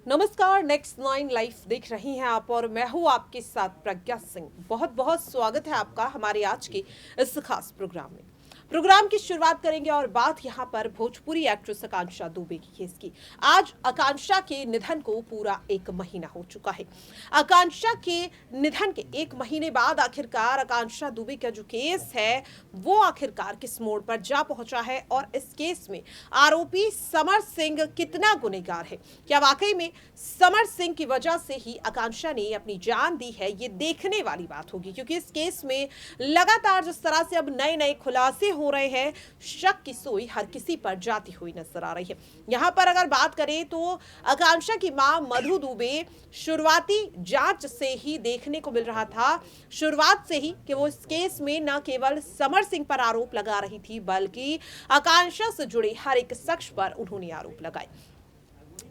नमस्कार, next nine live देख रही हैं आप और मैं हूं आपके साथ प्रज्ञा सिंह। बहुत बहुत स्वागत है आपका हमारे आज के इस खास प्रोग्राम में। प्रोग्राम की शुरुआत करेंगे और बात यहां पर भोजपुरी एक्ट्रेस आकांक्षा दुबे की केस की। आज आकांक्षा के निधन को पूरा 1 महीना हो चुका है। आकांक्षा के निधन के 1 महीने बाद आखिरकार आकांक्षा दुबे का जो केस है वो आखिरकार किस मोड़ पर जा पहुंचा है और इस केस में आरोपी समर सिंह कितना गुनहगार है। क्या वाकई में समर सिंह की वजह से ही आकांक्षा ने अपनी जान दी है, ये देखने वाली बात होगी, क्योंकि इस केस में लगातार जिस तरह से अब नए नए खुलासे हो रहे हैं, शक की सुई हर किसी पर जाती हुई नजर आ रही है। यहां पर अगर बात करें तो आकांक्षा की मां मधु दुबे शुरुआती जांच से ही देखने को मिल रहा था, शुरुआत से ही, कि वो इस केस में न केवल समर सिंह पर आरोप लगा रही थी बल्कि आकांक्षा से जुड़े हर एक शख्स पर उन्होंने आरोप लगाए,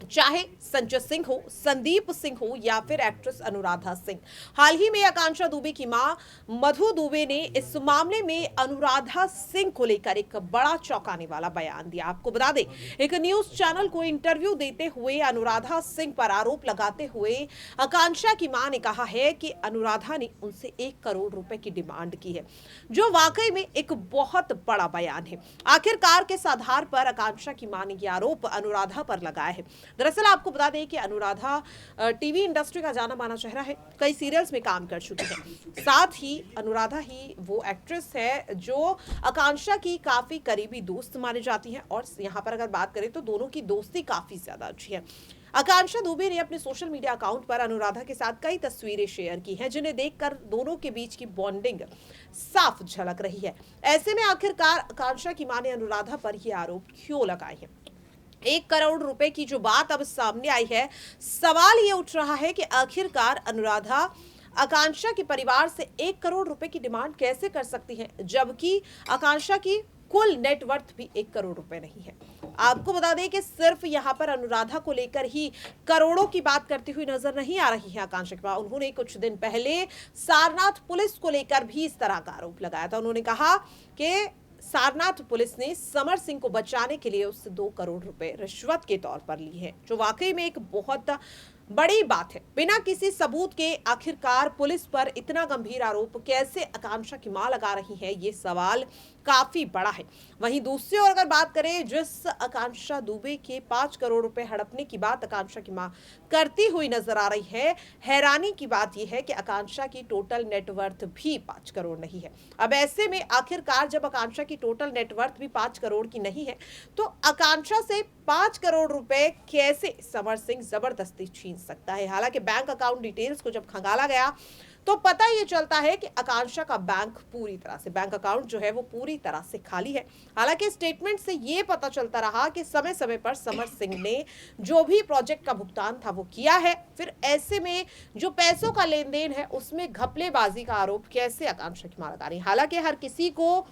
चाहे संजय सिंह हो, संदीप सिंह हो या फिर एक्ट्रेस अनुराधा सिंह। हाल ही में आकांक्षा दुबे की मां मधु दुबे ने इस मामले में अनुराधा सिंह को लेकर एक बड़ा चौंकाने वाला बयान दिया। आपको बता दें, एक न्यूज चैनल को इंटरव्यू देते हुए अनुराधा सिंह पर आरोप लगाते हुए आकांक्षा की मां ने कहा है कि अनुराधा ने उनसे 1 करोड़ रुपए की डिमांड की है, जो वाकई में एक बहुत बड़ा बयान है। आखिरकार किस आधार पर आकांक्षा की मां ने यह आरोप अनुराधा पर लगाया है? दरअसल आपको बता दें कि अनुराधा टीवी इंडस्ट्री का जाना माना चेहरा है, कई सीरियल्स में काम कर चुकी है। साथ ही अनुराधा ही वो एक्ट्रेस है जो आकांक्षा की काफी करीबी दोस्त मानी जाती है और यहाँ पर अगर बात करें तो दोनों की दोस्ती काफी ज्यादा अच्छी है। आकांक्षा दुबे ने अपने सोशल मीडिया अकाउंट पर अनुराधा के साथ कई तस्वीरें शेयर की हैं, जिन्हें देखकर दोनों के बीच की बॉन्डिंग साफ झलक रही है। ऐसे में आखिरकार आकांक्षा की मां ने अनुराधा पर यह आरोप क्यों लगाए हैं? 1 करोड़ रुपए की जो बात अब सामने आई है, सवाल ये उठ रहा है कि आखिरकार अनुराधा आकांक्षा के परिवार से 1 करोड़ रुपए की डिमांड कैसे कर सकती है, जबकि आकांक्षा की कुल नेटवर्थ भी 1 करोड़ रुपए नहीं है। आपको बता दें कि सिर्फ यहां पर अनुराधा को लेकर ही करोड़ों की बात करती हुई नजर नहीं आ रही है आकांक्षा के पास। उन्होंने कुछ दिन पहले सारनाथ पुलिस को लेकर भी इस तरह का आरोप लगाया था। उन्होंने कहा कि सारनाथ पुलिस ने समर सिंह को बचाने के लिए उससे 2 करोड़ रुपए रिश्वत के तौर पर ली है, जो वाकई में एक बहुत बड़ी बात है। बिना किसी सबूत के आखिरकार पुलिस पर इतना गंभीर आरोप कैसे आकांक्षा की मां लगा रही है, ये सवाल काफी बड़ा है। वहीं दूसरी ओर अगर बात करें, जिस आकांक्षा दुबे के 5 करोड़ रुपए हड़पने की बात आकांक्षा की मां करती हुई नजर आ रही है, हैरानी की बात यह है कि आकांक्षा की टोटल नेटवर्थ भी 5 करोड़ नहीं है। अब ऐसे में आखिरकार जब आकांक्षा की टोटल नेटवर्थ भी 5 करोड़ की नहीं है, तो आकांक्षा से 5 करोड़ रुपए कैसे समर सिंह जबरदस्ती छीन सकता है? हालांकि बैंक अकाउंट डिटेल्स को जब खंगाला गया तो पता ये चलता है कि आकांक्षा का बैंक अकाउंट जो है वो पूरी तरह से खाली है। हालांकि स्टेटमेंट से ये पता चलता रहा कि समय समय पर समर सिंह ने जो भी प्रोजेक्ट का भुगतान था वो किया है। फिर ऐसे में जो पैसों का लेन देन है उसमें घपलेबाजी का आरोप कैसे आकांक्षा की मां लगा रही है? हालांकि हर किसी को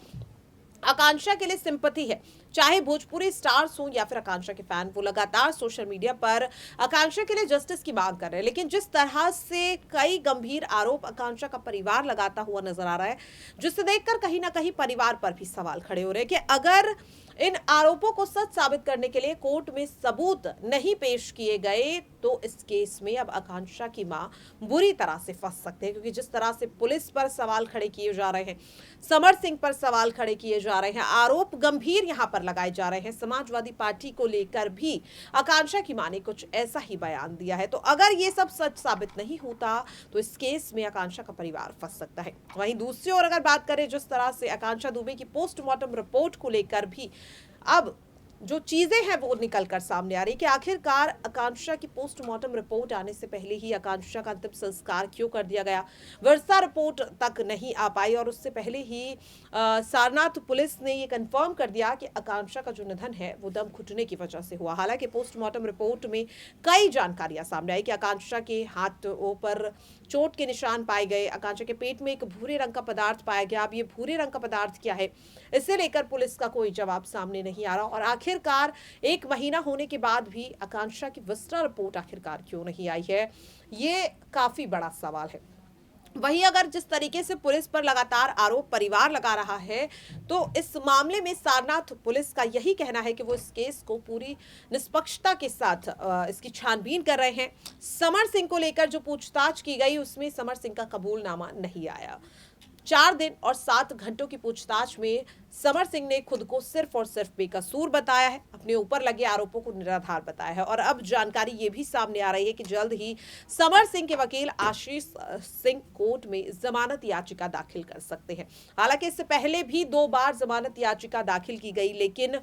आकांक्षा के लिए सिंपैथी है, चाहे भोजपुरी स्टार्स हो या फिर आकांक्षा के फैन, वो लगातार सोशल मीडिया पर आकांक्षा के लिए जस्टिस की मांग कर रहे हैं। लेकिन जिस तरह से कई गंभीर आरोप आकांक्षा का परिवार लगाता हुआ नजर आ रहा है, जिसे देखकर कहीं ना कहीं परिवार पर भी सवाल खड़े हो रहे हैं कि अगर इन आरोपों को सच साबित करने के लिए कोर्ट में सबूत नहीं पेश किए गए तो इस केस में अब आकांक्षा की मां बुरी तरह से फंस सकते हैं, क्योंकि जिस तरह से पुलिस पर सवाल खड़े किए जा रहे हैं, समर सिंह पर सवाल खड़े किए जा रहे हैं, आरोप गंभीर यहां पर लगाए जा रहे हैं, समाजवादी पार्टी को लेकर भी आकांक्षा की मां ने कुछ ऐसा ही बयान दिया है। तो अगर ये सब सच साबित नहीं होता तो इस केस में आकांक्षा का परिवार फंस सकता है। वहीं दूसरी ओर अगर बात करें, जिस तरह से आकांक्षा दुबे की पोस्टमार्टम रिपोर्ट को लेकर भी अब जो चीजें हैं वो निकल कर सामने आ रही कि आखिरकार आकांक्षा की पोस्टमार्टम रिपोर्ट आने से पहले ही आकांक्षा का अंतिम संस्कार क्यों कर दिया गया, वर्षा रिपोर्ट तक नहीं आ पाई और उससे पहले ही सारनाथ पुलिस ने ये कंफर्म कर दिया कि आकांक्षा का जो निधन है वो दम घुटने की वजह से हुआ। हालांकि पोस्टमार्टम रिपोर्ट में कई जानकारियां सामने आई कि आकांक्षा के हाथों पर चोट के निशान पाए गए, आकांक्षा के पेट में एक भूरे रंग का पदार्थ पाया गया। अब ये भूरे रंग का पदार्थ क्या है, इसे लेकर पुलिस का कोई जवाब सामने नहीं आ रहा और आखिरकार 1 महीना होने के बाद भी आकांक्षा की विस्तार रिपोर्ट आखिरकार क्यों नहीं आई है, ये काफी बड़ा सवाल है। वहीं अगर जिस तरीके से पुलिस पर लगातार आरोप परिवार लगा रहा है, तो इस मामले में सारनाथ पुलिस का यही कहना है कि वो इस केस को पूरी निष्पक्षता के साथ इसकी छानबीन कर रहे हैं। समर सिंह को लेकर जो पूछताछ की गई उसमें समर सिंह का कबूलनामा नहीं आया। 4 दिन और 7 घंटों की पूछताछ में समर सिंह ने खुद को सिर्फ और सिर्फ बेकसूर बताया है, अपने ऊपर लगे आरोपों को निराधार बताया है। और अब जानकारी ये भी सामने आ रही है कि जल्द ही समर सिंह के वकील आशीष सिंह कोर्ट में जमानत याचिका दाखिल कर सकते हैं। हालांकि इससे पहले भी 2 बार जमानत याचिका दाखिल की गई, लेकिन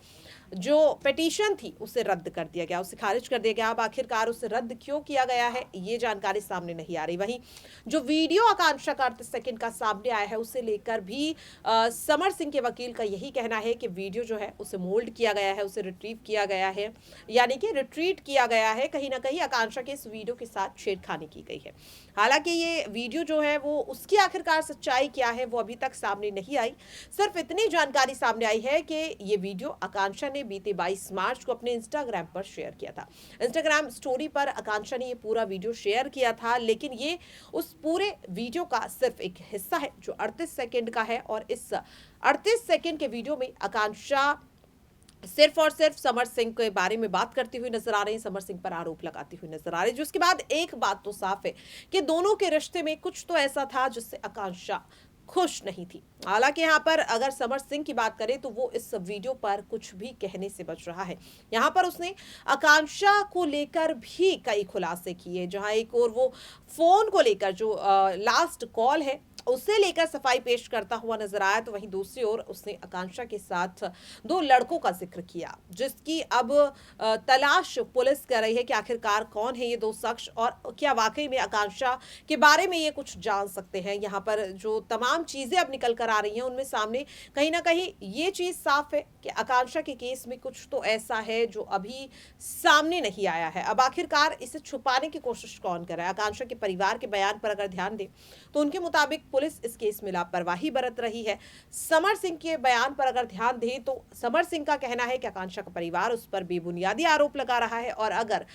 जो पिटीशन थी उसे रद्द कर दिया गया, उसे खारिज कर दिया गया। अब आखिरकार उसे रद्द क्यों किया गया है, ये जानकारी सामने नहीं आ रही। वहीं जो वीडियो आकांक्षा का 38 सेकंड का सामने आया है उसे लेकर भी समर सिंह के वकील का यही कहना है कि वीडियो जो है उसे मोल्ड किया गया है, उसे रिट्रीव किया गया है, यानी कि रिट्रीट किया गया है। कहीं ना कहीं आकांक्षा के इस वीडियो के साथ छेड़खानी की गई है। हालांकि ये वीडियो जो है वो उसकी आखिरकार सच्चाई क्या है वो अभी तक सामने नहीं आई। सिर्फ इतनी जानकारी सामने आई है कि ये वीडियो आकांक्षा ने बीते 22 मार्च को अपने इंस्टाग्राम पर शेयर किया था। इंस्टाग्राम स्टोरी पर आकांक्षा ने ये पूरा वीडियो शेयर किया था, लेकिन ये उस पूरे वीडियो का सिर्फ एक हिस्सा है जो 38 सेकंड का है। और इस 38 सेकंड के वीडियो में आकांक्षा सिर्फ और सिर्फ समर सिंह के बारे में बात करती हुई नजर आ रही है, समर सिंह पर आरोप लगाती हुई नजर आ रही है। जिसके बाद एक बात तो साफ है कि दोनों के रिश्ते में कुछ तो ऐसा था जिससे आकांक्षा खुश नहीं थी। हालांकि यहाँ पर अगर समर सिंह की बात करें तो वो इस वीडियो पर कुछ भी कहने से बच रहा है। यहाँ पर उसने आकांक्षा को लेकर भी कई खुलासे किए, जहां एक और वो फोन को लेकर जो लास्ट कॉल है उसे लेकर सफाई पेश करता हुआ नजर आया, तो वहीं दूसरी ओर उसने आकांक्षा के साथ 2 लड़कों का जिक्र किया, जिसकी अब तलाश पुलिस कर रही है कि आखिरकार कौन है ये 2 शख्स और क्या वाकई में आकांक्षा के बारे में ये कुछ जान सकते हैं। यहाँ पर जो तमाम चीजें अब निकल कर आ रही हैं उनमें सामने कहीं ना कहीं ये चीज साफ है कि आकांक्षा के केस में कुछ तो ऐसा है जो अभी सामने नहीं आया है। अब आखिरकार इसे छुपाने की कोशिश कौन कर रहा है? आकांक्षा के परिवार के बयान पर अगर ध्यान दें तो उनके मुताबिक पुलिस इस केस में लापरवाही बरत रही है। समर सिंह के बयान पर अगर ध्यान दें तो समर सिंह का कहना है कि आकांक्षा का परिवार उस पर बेबुनियादी आरोप लगा रहा है। और अगर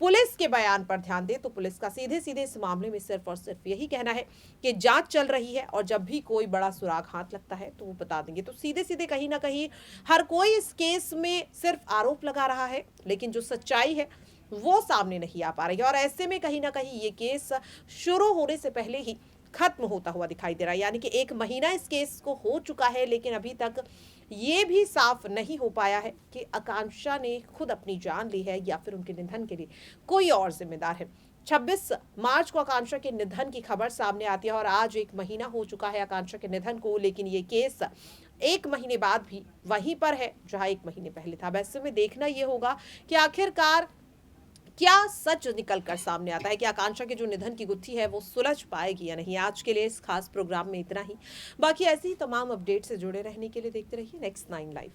पुलिस के बयान पर ध्यान दें तो पुलिस का सीधे सीधे इस मामले में सिर्फ और सिर्फ यही कहना है कि जांच चल रही है और जब भी कोई बड़ा सुराग हाथ लगता है तो वो बता देंगे। तो सीधे सीधे कहीं ना कहीं हर कोई इस केस में सिर्फ आरोप लगा रहा है, लेकिन जो सच्चाई है वो सामने नहीं आ पा रही है। और ऐसे में कहीं ना कहीं ये केस शुरू होने से पहले ही खत्म होता हुआ दिखाई दे रहा है, यानी कि 1 महीना इस केस को हो चुका है, लेकिन अभी तक ये भी साफ नहीं हो पाया है कि आकांक्षा ने खुद अपनी जान ली है या फिर उनके निधन के लिए कोई और जिम्मेदार है। 26 मार्च को आकांक्षा के निधन की खबर सामने आती है और आज 1 महीना हो चुका है आकांक्षा के निधन को, लेकिन ये केस 1 महीने बाद भी वहीं पर है जहां 1 महीने पहले था। वैसे में देखना ये होगा कि आखिरकार क्या सच निकल कर सामने आता है कि आकांक्षा के जो निधन की गुत्थी है वो सुलझ पाएगी या नहीं। आज के लिए इस खास प्रोग्राम में इतना ही। बाकी ऐसी ही तमाम अपडेट से जुड़े रहने के लिए देखते रहिए नेक्स्ट 9 लाइव।